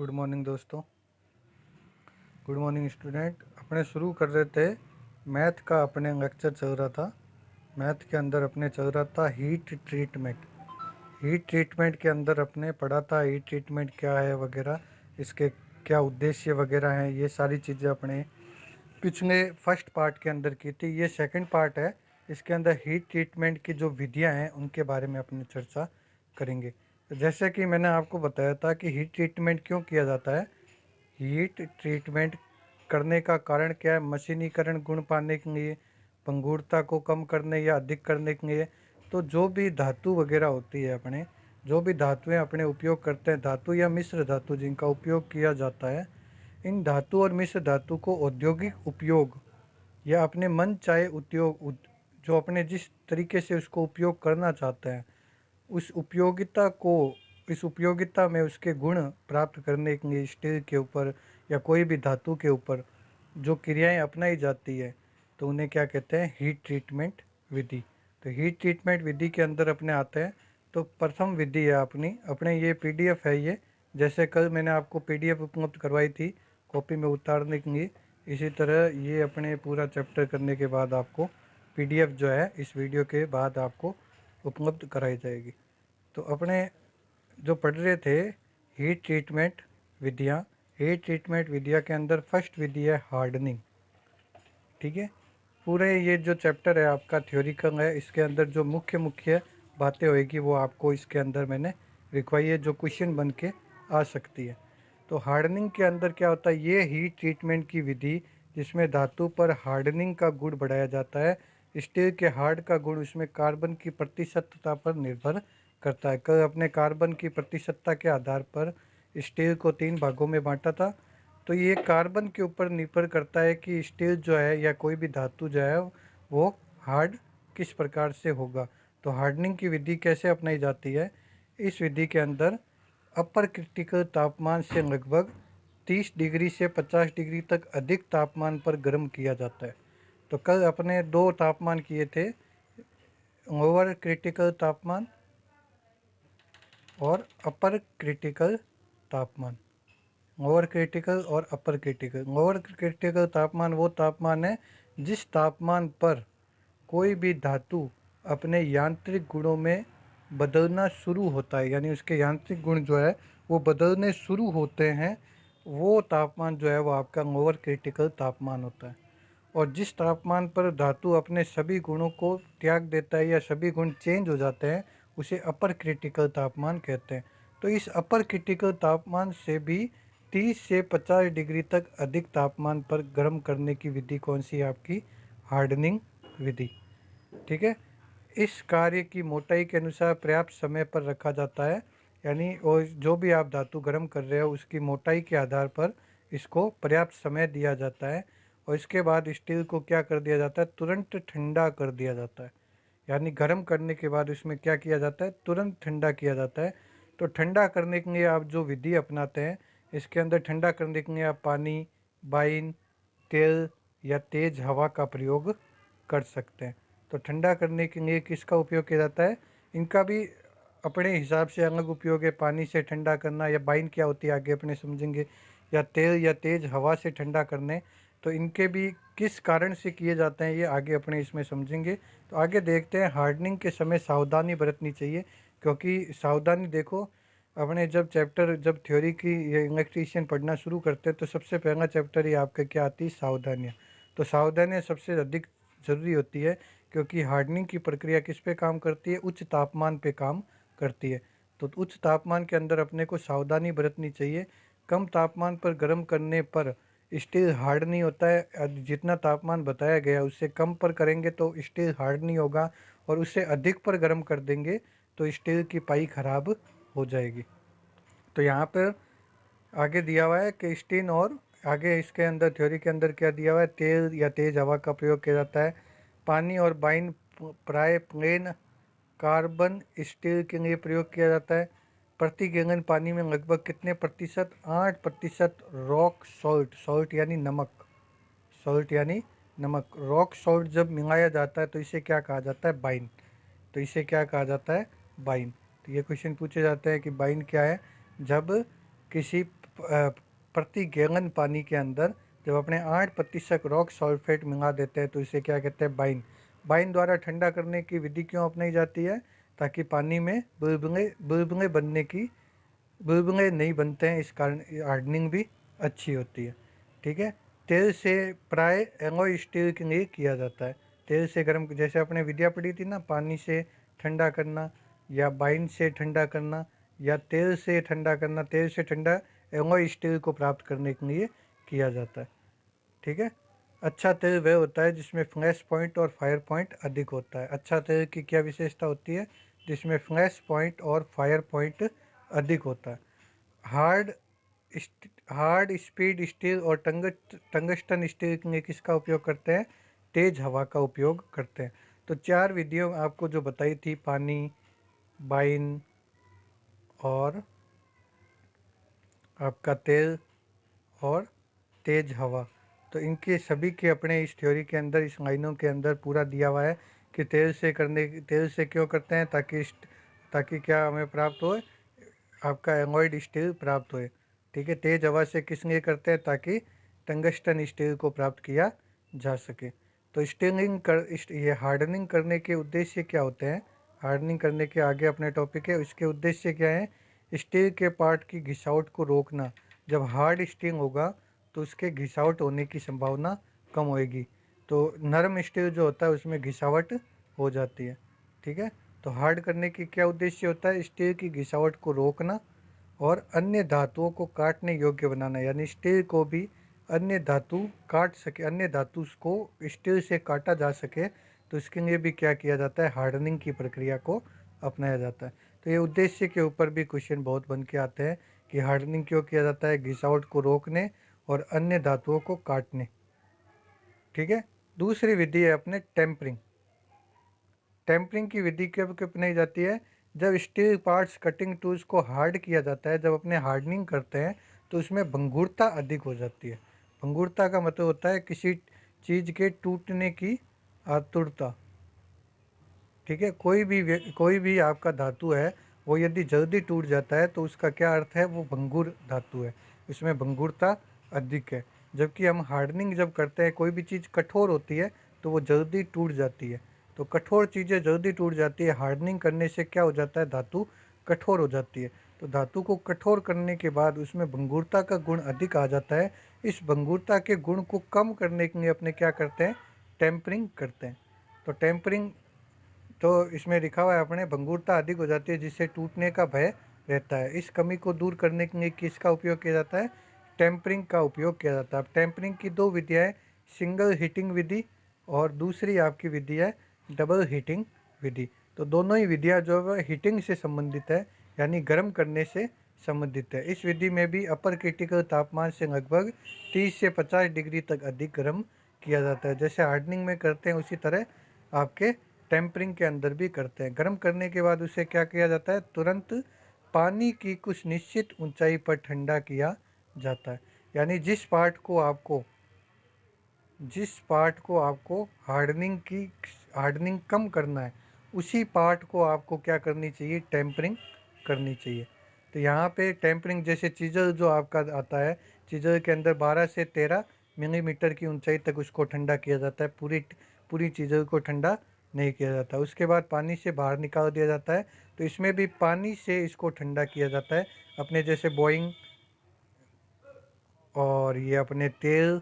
Good morning दोस्तों। Good morning student. अपने शुरू कर रहे थे मैथ का। अपने लेक्चर चल रहा था मैथ के अंदर अपने चल रहा था हीट ट्रीटमेंट। हीट ट्रीटमेंट के अंदर अपने पढ़ा था हीट ट्रीटमेंट क्या है वगैरह, इसके क्या उद्देश्य वगैरह हैं, ये सारी चीज़ें अपने पिछले फर्स्ट पार्ट के अंदर की थी। ये सेकंड पार्ट है। इसके अंदर हीट ट्रीटमेंट की जो विधियां हैं उनके बारे में अपनी चर्चा करेंगे। तो जैसे कि मैंने आपको बताया था कि हीट ट्रीटमेंट क्यों किया जाता है। हीट ट्रीटमेंट करने का कारण क्या है? मशीनीकरण गुण पाने के लिए, भंगुरता को कम करने या अधिक करने के लिए। तो जो भी धातु वगैरह होती है, अपने जो भी धातुएं अपने उपयोग करते हैं, धातु या मिश्र धातु जिनका उपयोग किया जाता है, इन धातु और मिश्र धातु को औद्योगिक उपयोग या अपने मन चाहे जो अपने जिस तरीके से उसको उपयोग करना चाहते हैं, उस उपयोगिता को इस उपयोगिता में उसके गुण प्राप्त करने के लिए स्टील के ऊपर या कोई भी धातु के ऊपर जो क्रियाएं अपनाई जाती है, तो उन्हें क्या कहते हैं? हीट ट्रीटमेंट विधि। तो हीट ट्रीटमेंट विधि के अंदर अपने आते हैं। तो प्रथम विधि है अपने ये पीडीएफ है ये। जैसे कल मैंने आपको पीडीएफ उपलब्ध करवाई थी कॉपी में उतारने के लिए, इसी तरह ये अपने पूरा चैप्टर करने के बाद आपको पीडीएफ जो है इस वीडियो के बाद आपको उपलब्ध कराई जाएगी। तो अपने जो पढ़ रहे थे हीट ट्रीटमेंट विधियाँ, हीट ट्रीटमेंट विधियाँ के अंदर फर्स्ट विधि है हार्डनिंग। ठीक है, पूरे ये जो चैप्टर है आपका थ्योरिकल है, इसके अंदर जो मुख्य मुख्य बातें होएगी वो आपको इसके अंदर मैंने लिखवाई है, जो क्वेश्चन बन के आ सकती है। तो हार्डनिंग के अंदर क्या होता है? ये हीट ट्रीटमेंट की विधि जिसमें धातु पर हार्डनिंग का गुण बढ़ाया जाता है। स्टील के हार्ड का गुण उसमें कार्बन की प्रतिशतता पर निर्भर करता है। कल अपने कार्बन की प्रतिशतता के आधार पर स्टील को 3 भागों में बांटा था। तो ये कार्बन के ऊपर निर्भर करता है कि स्टील जो है या कोई भी धातु जो है वो हार्ड किस प्रकार से होगा। तो हार्डनिंग की विधि कैसे अपनाई जाती है? इस विधि के अंदर अपर क्रिटिकल तापमान से लगभग 30 डिग्री से 50 डिग्री तक अधिक तापमान पर गर्म किया जाता है। तो कल अपने दो तापमान किए थे, लोअर क्रिटिकल तापमान और अपर क्रिटिकल तापमान। लोअर क्रिटिकल और अपर क्रिटिकल। लोअर क्रिटिकल तापमान वो तापमान है जिस तापमान पर कोई भी धातु अपने यांत्रिक गुणों में बदलना शुरू होता है, यानी उसके यांत्रिक गुण जो है वो बदलने शुरू होते हैं, वो तापमान जो है वो आपका लोअर क्रिटिकल तापमान होता है। और जिस तापमान पर धातु अपने सभी गुणों को त्याग देता है या सभी गुण चेंज हो जाते हैं, उसे अपर क्रिटिकल तापमान कहते हैं। तो इस अपर क्रिटिकल तापमान से भी 30 से 50 डिग्री तक अधिक तापमान पर गर्म करने की विधि कौन सी है? आपकी हार्डनिंग विधि। ठीक है, इस कार्य की मोटाई के अनुसार पर्याप्त समय पर रखा जाता है, यानी और जो भी आप धातु गर्म कर रहे हो उसकी मोटाई के आधार पर इसको पर्याप्त समय दिया जाता है। और इसके बाद स्टील को क्या कर दिया जाता है? तुरंत ठंडा कर दिया जाता है। यानी गर्म करने के बाद इसमें क्या किया जाता है? तुरंत ठंडा किया जाता है। तो ठंडा करने के लिए आप जो विधि अपनाते हैं, इसके अंदर ठंडा करने के लिए आप पानी, वाइन, तेल या तेज हवा का प्रयोग कर सकते हैं। तो ठंडा करने के लिए किसका उपयोग किया जाता है? इनका भी अपने हिसाब से अलग उपयोग है। पानी से ठंडा करना या वाइन क्या होती है आगे अपने समझेंगे, या तेल या तेज हवा से ठंडा करने। तो इनके भी किस कारण से किए जाते हैं ये आगे अपने इसमें समझेंगे। तो आगे देखते हैं। हार्डनिंग के समय सावधानी बरतनी चाहिए, क्योंकि सावधानी देखो, अपने जब थ्योरी की ये इलेक्ट्रीशियन पढ़ना शुरू करते हैं तो सबसे पहला चैप्टर ही आपका क्या आती है? सावधानियाँ। तो सावधानियाँ सबसे अधिक ज़रूरी होती है, क्योंकि हार्डनिंग की प्रक्रिया किस पे काम करती है? उच्च तापमान पे काम करती है। तो उच्च तापमान के अंदर अपने को सावधानी बरतनी चाहिए। कम तापमान पर गर्म करने पर स्टील हार्ड नहीं होता है। जितना तापमान बताया गया उससे कम पर करेंगे तो स्टील हार्ड नहीं होगा, और उससे अधिक पर गर्म कर देंगे तो स्टील की पाई खराब हो जाएगी। तो यहाँ पर आगे दिया हुआ है कि स्टीन, और आगे इसके अंदर थ्योरी के अंदर क्या दिया हुआ है? तेल या तेज हवा का प्रयोग किया जाता है। पानी और वाइन प्राय प्लेन कार्बन स्टील के लिए प्रयोग किया जाता है। प्रति गैलन पानी में लगभग कितने प्रतिशत? 8% रॉक सॉल्ट, सॉल्ट यानी नमक, सॉल्ट यानी नमक, रॉक सॉल्ट जब मिलाया जाता है तो इसे क्या कहा जाता है? बाइन। तो इसे क्या कहा जाता है? बाइन। तो ये क्वेश्चन पूछे जाते हैं कि बाइन क्या है? जब किसी प्रति गैलन पानी के अंदर जब अपने 8% रॉक सल्फेट मिला देते हैं तो इसे क्या कहते हैं, बाइन। बाइन द्वारा ठंडा करने की विधि क्यों अपनाई जाती है? ताकि पानी में बुलबुले बुलबुले बनने की बुलबुले नहीं बनते हैं, इस कारण हार्डनिंग भी अच्छी होती है। ठीक है। तेल से प्राय एलॉय स्टील के लिए किया जाता है। तेल से गर्म, जैसे अपने विद्या पढ़ी थी ना, पानी से ठंडा करना या बाइन से ठंडा करना या तेल से ठंडा करना। तेल से ठंडा एलॉय स्टील को प्राप्त करने के लिए किया जाता है। ठीक है। अच्छा तेल वह होता है जिसमें फ्लैश पॉइंट और फायर पॉइंट अधिक होता है। अच्छा तेल की क्या विशेषता होती है? जिसमें फ्लैश पॉइंट और फायर पॉइंट अधिक होता है। हार्ड हार्ड स्पीड स्टील और टंगस्टन स्टील के लिए किसका उपयोग करते हैं? तेज हवा का उपयोग करते हैं। तो 4 विधियों आपको जो बताई थी, पानी, बाइन और आपका तेल और तेज हवा, तो इनके सभी के अपने इस थ्योरी के अंदर, इस लाइनों के अंदर पूरा दिया हुआ है कि तेल से क्यों करते हैं? ताकि क्या हमें प्राप्त हो? आपका एलॉयड स्टील प्राप्त होए। ठीक है। तेज हवा से किस लिए करते हैं? ताकि टंगस्टन स्टील को प्राप्त किया जा सके। तो ये हार्डनिंग करने के उद्देश्य क्या होते हैं? हार्डनिंग करने के आगे अपने टॉपिक है, इसके उद्देश्य क्या है? स्टील के पार्ट की घिसावट को रोकना। जब हार्ड स्टील होगा तो उसके घिसावट होने की संभावना कम होएगी। तो नरम स्टील जो होता है उसमें घिसावट हो जाती है। ठीक है। तो हार्ड करने की क्या उद्देश्य होता है? स्टील की घिसावट को रोकना और अन्य धातुओं को काटने योग्य बनाना। यानी स्टील को भी अन्य धातु काट सके, अन्य धातु को स्टील से काटा जा सके, तो इसके लिए भी क्या किया जाता है? हार्डनिंग की प्रक्रिया को अपनाया जाता है। तो ये उद्देश्य के ऊपर भी क्वेश्चन बहुत बन के आते हैं कि हार्डनिंग क्यों किया जाता है? घिसावट को रोकने और अन्य धातुओं को काटने। ठीक है। दूसरी विधि है अपने टेम्परिंग। टेम्परिंग की विधि कब अपनाई जाती है? जब स्टील पार्ट्स कटिंग टूल्स को हार्ड किया जाता है, जब अपने हार्डनिंग करते हैं तो उसमें भंगुरता अधिक हो जाती है। भंगुरता का मतलब होता है किसी चीज़ के टूटने की आतुरता। ठीक है। कोई भी आपका धातु है, वो यदि जल्दी टूट जाता है तो उसका क्या अर्थ है? वो भंगुर धातु है, इसमें भंगुरता अधिक है। जबकि हम हार्डनिंग जब करते हैं, कोई भी चीज़ कठोर होती है तो वो जल्दी टूट जाती है। तो कठोर चीज़ें जल्दी टूट जाती है। हार्डनिंग करने से क्या हो जाता है? धातु कठोर हो जाती है। तो धातु को कठोर करने के बाद उसमें भंगुरता का गुण अधिक आ जाता है। इस भंगुरता के गुण को कम करने के लिए अपने क्या करते हैं? टेम्परिंग करते हैं। तो टेम्परिंग, तो इसमें लिखा हुआ है अपने, भंगुरता अधिक हो जाती है जिससे टूटने का भय रहता है। इस कमी को दूर करने के लिए किसका उपयोग किया जाता है? टेम्परिंग का उपयोग किया जाता है। अब टेम्परिंग की 2 विधियाँ हैं, सिंगल हीटिंग विधि और दूसरी आपकी विधि है डबल हीटिंग विधि। तो दोनों ही विधियाँ जो है हीटिंग से संबंधित है, यानी गर्म करने से संबंधित है। इस विधि में भी अपर क्रिटिकल तापमान से लगभग 30 से 50 डिग्री तक अधिक गर्म किया जाता है। जैसे हार्डनिंग में करते हैं उसी तरह आपके टेम्परिंग के अंदर भी करते हैं। गर्म करने के बाद उसे क्या किया जाता है? तुरंत पानी की कुछ निश्चित ऊंचाई पर ठंडा किया जाता है। यानी जिस पार्ट को आपको हार्डनिंग कम करना है, उसी पार्ट को आपको क्या करनी चाहिए? टेम्परिंग करनी चाहिए। तो यहाँ पे टेम्परिंग, जैसे चीज़र जो आपका आता है, चीज़र के अंदर 12 से 13 मिलीमीटर की ऊंचाई तक उसको ठंडा किया जाता है। पूरी पूरी चीज़र को ठंडा नहीं किया जाता। उसके बाद पानी से बाहर निकाल दिया जाता है। तो इसमें भी पानी से इसको ठंडा किया जाता है। अपने जैसे बोइंग और ये अपने तेल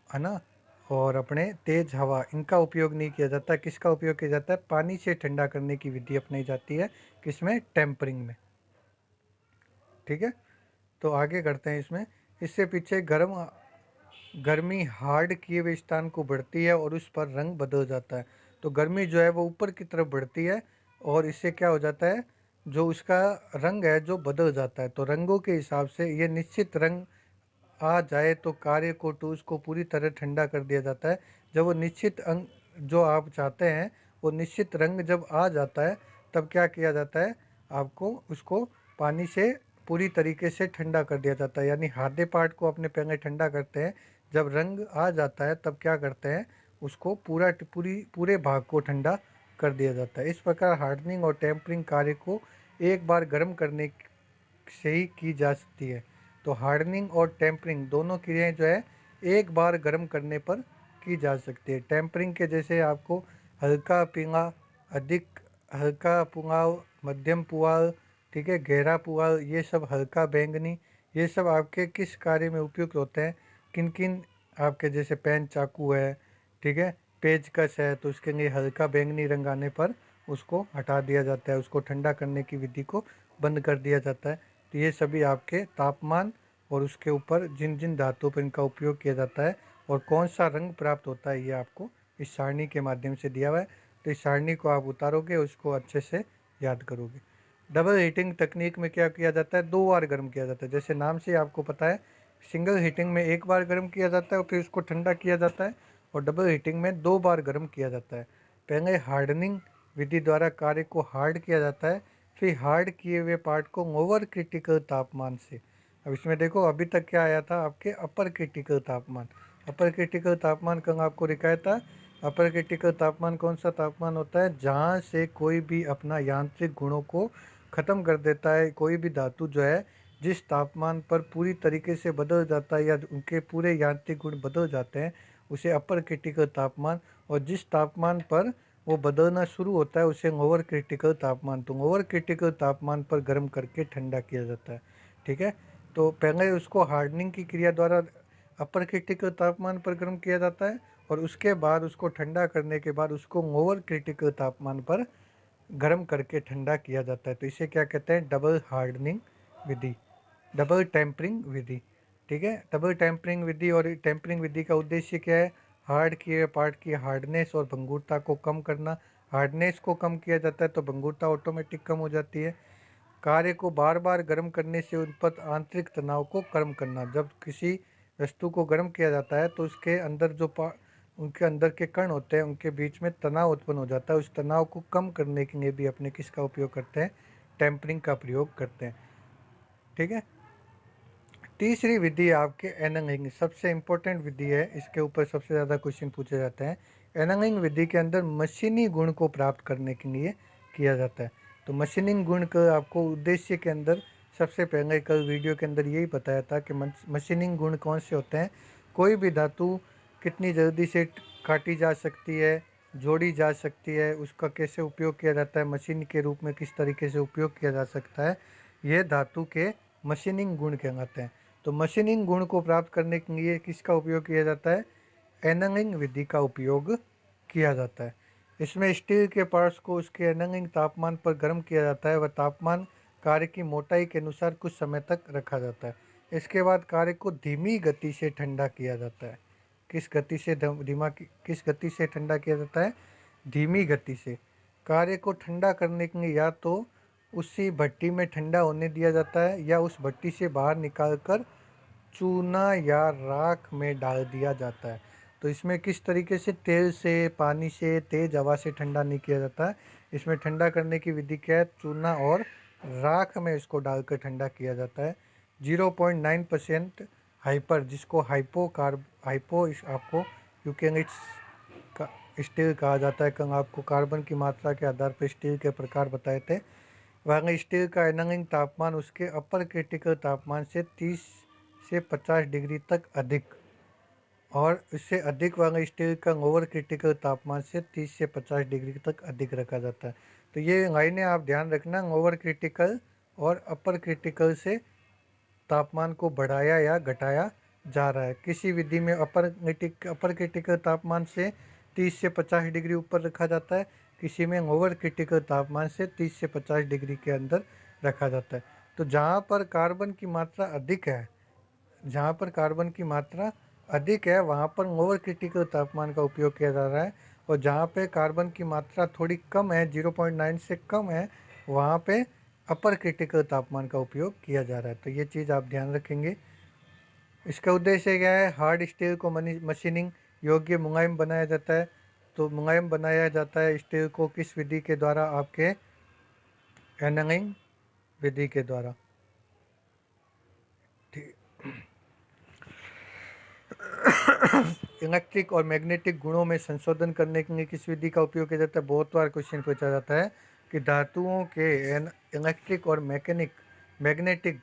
है ना, और अपने तेज हवा, इनका उपयोग नहीं किया जाता। किसका उपयोग किया जाता है? पानी से ठंडा करने की विधि अपनाई जाती है। किसमें? टेम्परिंग में। ठीक है। तो आगे करते हैं इसमें। इससे पीछे गर्मी हार्ड किए हुए स्थान को बढ़ती है और उस पर रंग बदल जाता है। तो गर्मी जो है वो ऊपर की तरफ बढ़ती है और इससे क्या हो जाता है? जो उसका रंग है जो बदल जाता है। तो रंगों के हिसाब से ये निश्चित रंग आ जाए तो कार्य को टूल्स को पूरी तरह ठंडा कर दिया जाता है। जब वो निश्चित अंग जो आप चाहते हैं, वो निश्चित रंग जब आ जाता है, तब क्या किया जाता है? आपको उसको पानी से पूरी तरीके से ठंडा कर दिया जाता है। यानी हार्डे पार्ट को अपने पहले ठंडा करते हैं, जब रंग आ जाता है तब क्या करते हैं? उसको पूरे भाग को ठंडा कर दिया जाता है। इस प्रकार हार्डनिंग और टेम्परिंग कार्य को एक बार गर्म करने से ही की जा सकती है। तो हार्डनिंग और टेम्परिंग दोनों क्रियाएं जो है एक बार गर्म करने पर की जा सकती है। टेम्परिंग के जैसे आपको हल्का पीला, अधिक हल्का पुआल, मध्यम पुआल, ठीक है, गहरा पुआल, ये सब हल्का बैंगनी, ये सब आपके किस कार्य में उपयुक्त होते हैं, किन किन आपके जैसे पेन चाकू है, ठीक है, पेचकस है, तो उसके लिए हल्का बैंगनी रंग आने पर उसको हटा दिया जाता है, उसको ठंडा करने की विधि को बंद कर दिया जाता है। तो ये सभी आपके तापमान और उसके ऊपर जिन जिन धातुओं पर इनका उपयोग किया जाता है और कौन सा रंग प्राप्त होता है, ये आपको इस सारणी के माध्यम से दिया हुआ है। तो इस सारणी को आप उतारोगे, उसको अच्छे से याद करोगे। डबल हीटिंग तकनीक में क्या किया जाता है, 2 बार गर्म किया जाता है। जैसे नाम से आपको पता है, सिंगल हीटिंग में 1 बार गर्म किया जाता है और फिर उसको ठंडा किया जाता है, और डबल हीटिंग में 2 बार गर्म किया जाता है। पहले हार्डनिंग विधि द्वारा कार्य को हार्ड किया जाता है, फिर हार्ड किए हुए पार्ट को ओवर क्रिटिकल तापमान से, अब इसमें देखो अभी तक क्या आया था आपके अपर क्रिटिकल तापमान। अपर क्रिटिकल तापमान कल आपको दिखाया था। अपर क्रिटिकल तापमान कौन सा तापमान होता है, जहाँ से कोई भी अपना यांत्रिक गुणों को ख़त्म कर देता है। कोई भी धातु जो है जिस तापमान पर पूरी तरीके से बदल जाता है या उनके पूरे यांत्रिक गुण बदल जाते हैं, उसे अपर क्रिटिकल तापमान, और जिस तापमान पर वो बदलना शुरू होता है उसे ओवर क्रिटिकल तापमान। तो ओवर क्रिटिकल तापमान पर गर्म करके ठंडा किया जाता है, ठीक है। तो पहले उसको हार्डनिंग की क्रिया द्वारा अपर क्रिटिकल तापमान पर गर्म किया जाता है, और उसके बाद उसको ठंडा करने के बाद उसको ओवर क्रिटिकल तापमान पर गर्म करके ठंडा किया जाता है। तो इसे क्या कहते हैं, डबल हार्डनिंग विधि, डबल टेम्परिंग विधि, ठीक है। डबल टेम्परिंग विधि और टेम्परिंग विधि का उद्देश्य क्या है, हार्ड किए पार्ट की हार्डनेस और भंगुरता को कम करना। हार्डनेस को कम किया जाता है तो भंगुरता ऑटोमेटिक कम हो जाती है। कार्य को बार बार गर्म करने से उत्पन्न आंतरिक तनाव को कम करना। जब किसी वस्तु को गर्म किया जाता है तो उसके अंदर जो उनके अंदर के कण होते हैं उनके बीच में तनाव उत्पन्न हो जाता है। उस तनाव को कम करने के लिए भी अपने किसका उपयोग करते हैं, टेम्परिंग का प्रयोग करते हैं, ठीक है। तीसरी विधि आपके एनलिंग, सबसे इम्पोर्टेंट विधि है, इसके ऊपर सबसे ज़्यादा क्वेश्चन पूछे जाते हैं। एनलिंग विधि के अंदर मशीनी गुण को प्राप्त करने के लिए किया जाता है। तो मशीनिंग गुण का आपको उद्देश्य के अंदर सबसे पहले कल वीडियो के अंदर यही बताया था कि मशीनिंग गुण कौन से होते हैं। कोई भी धातु कितनी जल्दी से काटी जा सकती है, जोड़ी जा सकती है, उसका कैसे उपयोग किया जाता है, मशीन के रूप में किस तरीके से उपयोग किया जा सकता है, ये धातु के मशीनिंग गुण कहलाते हैं। तो मशीनिंग गुण को प्राप्त करने के लिए किसका उपयोग किया जाता है, एनलिंग विधि का उपयोग किया जाता है। इसमें स्टील के पार्ट्स को उसके एनलिंग तापमान पर गर्म किया जाता है। वह तापमान कार्य की मोटाई के अनुसार कुछ समय तक रखा जाता है। इसके बाद कार्य को धीमी गति से ठंडा किया जाता है। किस गति से किस गति से ठंडा किया जाता है, धीमी गति से। कार्य को ठंडा करने के लिए या तो उसी भट्टी में ठंडा होने दिया जाता है या उस भट्टी से बाहर निकालकर चूना या राख में डाल दिया जाता है। तो इसमें किस तरीके से, तेल से, पानी से, तेज हवा से ठंडा नहीं किया जाता है। इसमें ठंडा करने की विधि क्या है, चूना और राख में इसको डालकर ठंडा किया जाता है। 0.9% हाइपर, जिसको हाइपो आपको यूकेनिट्स का स्टील कहा जाता है। कल आपको कार्बन की मात्रा के आधार पर स्टील के प्रकार बताए थे। वहाँ स्टील का एनलिंग तापमान उसके अपर क्रिटिकल तापमान से 30 से 50 डिग्री तक अधिक, और इससे अधिक वाला स्टील का ओवर क्रिटिकल तापमान से 30 से 50 डिग्री तक अधिक रखा जाता है। तो ये लाइनें आप ध्यान रखना, ओवर क्रिटिकल और अपर क्रिटिकल से तापमान को बढ़ाया या घटाया जा रहा है। किसी विधि में अपर क्रिटिकल तापमान से 30 से 50 डिग्री ऊपर रखा जाता है, किसी में ओवर क्रिटिकल तापमान से 30 से 50 डिग्री के अंदर रखा जाता है। तो जहाँ पर कार्बन की मात्रा अधिक है, जहाँ पर कार्बन की मात्रा अधिक है वहाँ पर ओवर क्रिटिकल तापमान का उपयोग किया जा रहा है, और जहाँ पे कार्बन की मात्रा थोड़ी कम है, 0.9 से कम है, वहाँ पे अपर क्रिटिकल तापमान का उपयोग किया जा रहा है। तो ये चीज़ आप ध्यान रखेंगे। इसका उद्देश्य क्या है, हार्ड स्टील को मशीनिंग योग्य मुलायम बनाया जाता है। तो मुलायम बनाया जाता है स्टील को किस विधि के द्वारा, आपके एनलिंग विधि के द्वारा, ठीक। इलेक्ट्रिक और मैग्नेटिक गुणों में संशोधन करने के लिए किस विधि का उपयोग किया जाता है। बहुत बार क्वेश्चन पूछा जाता है कि धातुओं के इलेक्ट्रिक और मैग्नेटिक,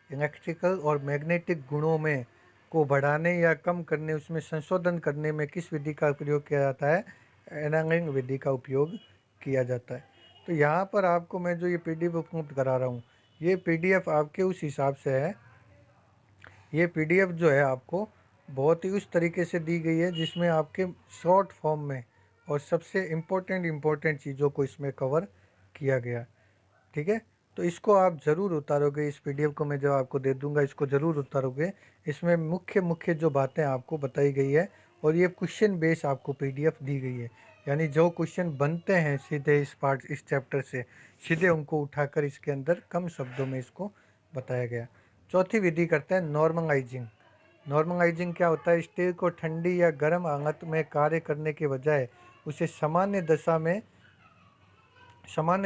इलेक्ट्रिकल और मैग्नेटिक गुणों में को बढ़ाने या कम करने, उसमें संशोधन करने में किस विधि का प्रयोग किया जाता है? एनालिंग विधि का उपयोग किया जाता है। तो यहाँ पर आपको मैं जो ये PDF उपलब्ध करा रहा हूँ, ये PDF आपके उस हिसाब से है, ये PDF जो है आपको बहुत ही उस तरीके से दी गई है जिसमें आपके शॉर्ट फॉर्म में और सबसे इम्पोर्टेंट चीज़ों को इसमें कवर किया गया। ठीक है, तो इसको आप ज़रूर उतारोगे, इस PDF को मैं जब आपको दे दूंगा इसको ज़रूर उतारोगे। इसमें मुख्य मुख्य जो बातें आपको बताई गई है, और ये क्वेश्चन बेस आपको PDF दी गई है, यानी जो क्वेश्चन बनते हैं सीधे इस चैप्टर से सीधे उनको उठाकर इसके अंदर कम शब्दों में इसको बताया गया। चौथी विधि करते हैं नॉर्मलाइजिंग। नॉर्मलाइजिंग क्या होता है? स्टील को ठंडी या गर्म हालत में कार्य करने के बजाय उसे सामान्य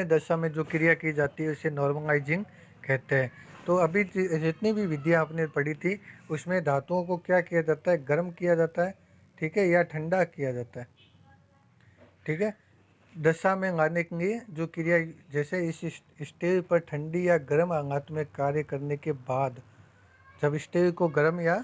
दशा में जो क्रिया की जाती है उसे नॉर्मलाइजिंग कहते हैं। तो अभी जितनी भी विधियाँ आपने पढ़ी थी उसमें धातुओं को क्या किया जाता है? गर्म किया जाता है, ठीक है, या ठंडा किया जाता है, ठीक है, दशा में लाने के लिए जो क्रिया, जैसे इस स्टील पर ठंडी या गर्म हालत में कार्य करने के बाद, जब स्टील को गर्म या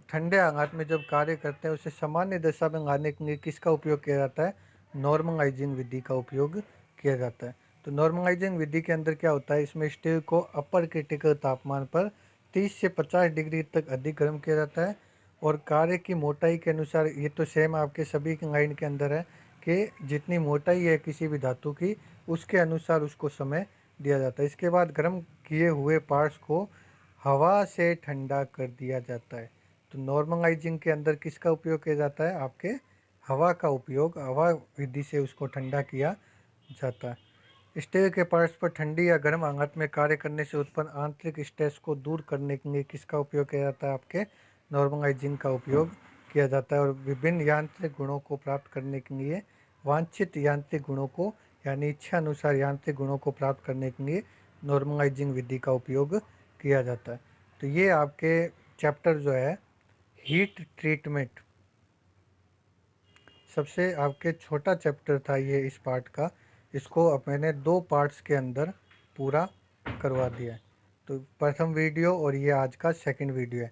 ठंडे हालात में जब कार्य करते हैं उसे सामान्य दशा में लाने के लिए किसका उपयोग किया जाता है? नॉर्मलाइजिंग विधि का उपयोग किया जाता है। तो नॉर्मलाइजिंग विधि के अंदर क्या होता है? इसमें स्टील को अपर क्रिटिकल तापमान पर 30 से 50 डिग्री तक अधिक गर्म किया जाता है, और कार्य की मोटाई के अनुसार, ये तो सेम आपके सभी की लाइन के अंदर है कि जितनी मोटाई है किसी भी धातु की उसके अनुसार उसको समय दिया जाता है। इसके बाद गर्म किए हुए पार्ट्स को हवा से ठंडा कर दिया जाता है। तो नॉर्मलाइजिंग के अंदर किसका उपयोग किया जाता है? आपके हवा का उपयोग, हवा विधि से उसको ठंडा किया जाता है। स्टील के पार्ट्स पर ठंडी या गर्म हालत में कार्य करने से उत्पन्न आंतरिक स्ट्रेस को दूर करने के लिए किसका उपयोग किया जाता है? आपके नॉर्मलाइजिंग का उपयोग किया जाता है। और विभिन्न यांत्रिक गुणों को प्राप्त करने के लिए, वांछित यांत्रिक गुणों को यानी इच्छा अनुसार यांत्रिक गुणों को प्राप्त करने के लिए नॉर्मलाइजिंग विधि का उपयोग किया जाता है। तो ये आपके चैप्टर जो है हीट ट्रीटमेंट, सबसे आपके छोटा चैप्टर था ये इस पार्ट का, इसको अब मैंने 2 पार्ट्स के अंदर पूरा करवा दिया है। तो प्रथम वीडियो और ये आज का सेकंड वीडियो है,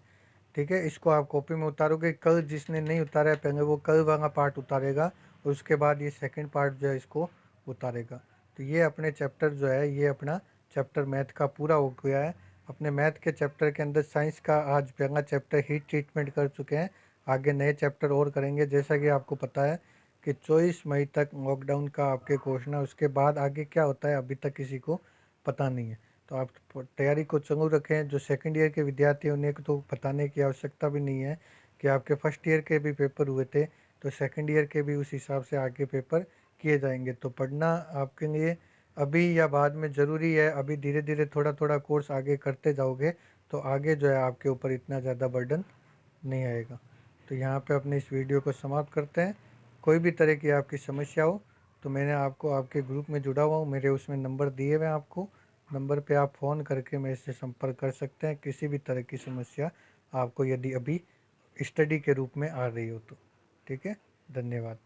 ठीक है। इसको आप कॉपी में उतारोगे, कल जिसने नहीं उतारा है पहले वो कल वाला पार्ट उतारेगा, और उसके बाद ये सेकंड पार्ट जो है इसको उतारेगा। तो ये अपने चैप्टर जो है, ये अपना चैप्टर मैथ का पूरा हो गया है। अपने मैथ के चैप्टर के अंदर साइंस का आज पहला चैप्टर हीट ट्रीटमेंट कर चुके हैं, आगे नए चैप्टर और करेंगे। जैसा कि आपको पता है कि 24 मई तक लॉकडाउन का आपके घोषणा, उसके बाद आगे क्या होता है अभी तक किसी को पता नहीं है। तो आप तैयारी को चालू रखें। जो सेकंड ईयर के विद्यार्थी उन्हें तो बताने की आवश्यकता भी नहीं है कि आपके फर्स्ट ईयर के भी पेपर हुए थे, तो सेकंड ईयर के भी उस हिसाब से आगे पेपर किए जाएंगे। तो पढ़ना आपके लिए अभी या बाद में ज़रूरी है। अभी धीरे धीरे थोड़ा थोड़ा कोर्स आगे करते जाओगे तो आगे जो है आपके ऊपर इतना ज़्यादा बर्डन नहीं आएगा। तो यहाँ पे अपने इस वीडियो को समाप्त करते हैं। कोई भी तरह की आपकी समस्या हो तो मैंने आपको आपके ग्रुप में जुड़ा हुआ हूँ, मेरे उसमें नंबर दिए हुए हैं, आपको नंबर पे आप फ़ोन करके मेरे से संपर्क कर सकते हैं किसी भी तरह की समस्या आपको यदि अभी स्टडी के रूप में आ रही हो तो। ठीक है, धन्यवाद।